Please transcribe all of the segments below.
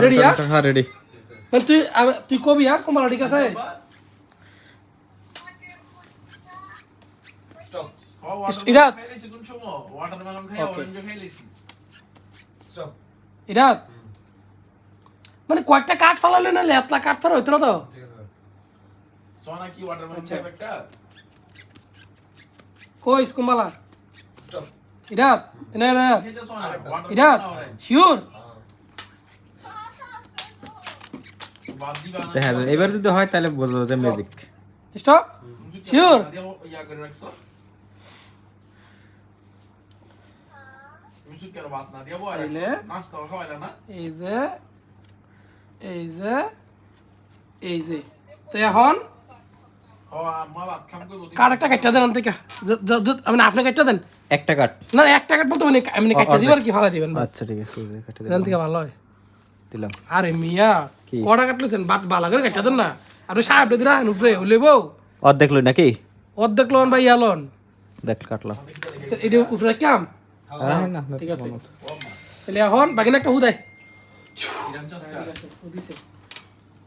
Ready হ্যাঁ ready মানে তুই কবি হ্যাঁ কমলা ঠিক আছে স্টপ এটা খাইলেছি কোন সময় ওয়াটারমেলন খাই অরেঞ্জ খাইলেছি স্টপ এটা মানে কয়েকটা কাঠ ফালালে না লেতলা কাঠ ছাড়া হইতো না তো সোনা কি ওয়াটারমেলন খাইবে একটা কই কমলা স্টপ এটা না না খেতে সোনা এটা শিওর বাদ দিবা না দেখা যায় এবার যদি হয় তাহলে বলবো যে ম্যাজিক স্টপ শিওর ইয়া করে রাখছো তুমি কেন বাদ না দিয়া বয় নাস্তা খাওয়াইলা না এই যে তো এখন ও আম্মা ভাত খাম কই বলি কাঠ একটা কাটটা দেন থেকে মানে আপনি কাটটা দেন একটা কাট না একটা কাট বলতে মানে এমনি কাটটা দিবার কি ফালা দিবেন আচ্ছা ঠিক আছে কেটে দেন থেকে ভালো হয় দিলাম আরে মিয়া কড়া কাটলেছেন বাট বালা করে কাটটা দেন না আপনি সাহেব দিরা নুফরে হইলেবো অর্ধেক লই নাকি অর্ধেক লোন ভাই ইয়ালন দেখ কাটলাম এটা উপরে কাম হ্যাঁ না ঠিক আছে তাহলে এখন বাকি একটা হুদাই ইরান চাসকা দিছে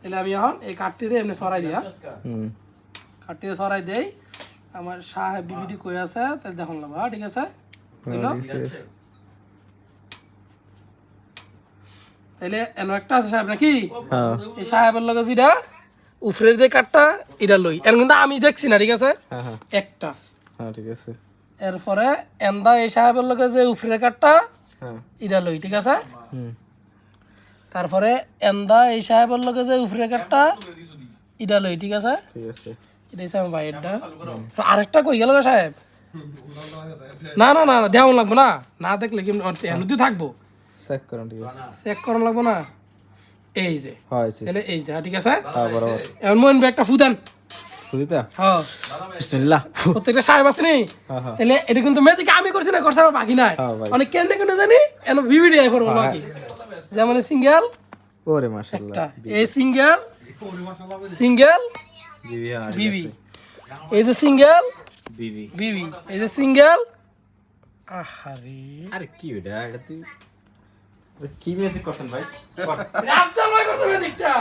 তাহলে আমি এখন এই কাঠটিরে এমনি সরাই দিয়া চাসকা হুম কাঠটিরে সরাই দেই আমার সাহেব বিবিডি কই আছে তাহলে দেখুন লাভ ঠিক আছে বুঝলো তাহলে এন একটা আছে সাহেব নাকি হ্যাঁ এই সাহেবের লগে যেটা উফরের যে কাঠটা এটা লই এর কিন্তু আমি দেখছি না ঠিক আছে হ্যাঁ হ্যাঁ একটা হ্যাঁ ঠিক আছে এরপরে এন্দা এই সাহেবের লগে যে উফরের কাঠটা হ্যাঁ এটা লই ঠিক আছে হুম তারপরে এন্দা এই সাহেবের লগে যে উফরের কাঠটা এটা লই ঠিক আছে ঠিক আছে এটা হচ্ছে আমার ভাইয়েরটা আরেকটা কই গেল গো সাহেব না না না দেওয়া লাগবো না না দেখলে কি এমনিতে থাকবো চেক করুন ঠিক আছে চেক করা লাগবো না এই যে হয়েছে তাহলে এই যে ঠিক আছে হ্যাঁ বরাবর এমন মন একটা ফুদান বুঝিতা হ্যাঁ বিসমিল্লাহ প্রত্যেকটা সাহেব আছে নি হ্যাঁ হ্যাঁ তাহলে এটা কিন্তু ম্যাজিক আমি করছি না করছে আমার বাকি নাই হ্যাঁ ভাই। অনেক কেন কেন জানি এন ভিভিডি আই করবো নাকি যেমন সিঙ্গেল ওরে মাশাআল্লাহ একটা এই সিঙ্গেল সিঙ্গেল বিবি হ্যাঁ বিবি এই যে সিঙ্গেল বিবি বিবি এই যে সিঙ্গেল আহারে আরে কি এটা তুই কি ম্যাজিক করছেন ভাই রাত চালু করতে ম্যাজিকটা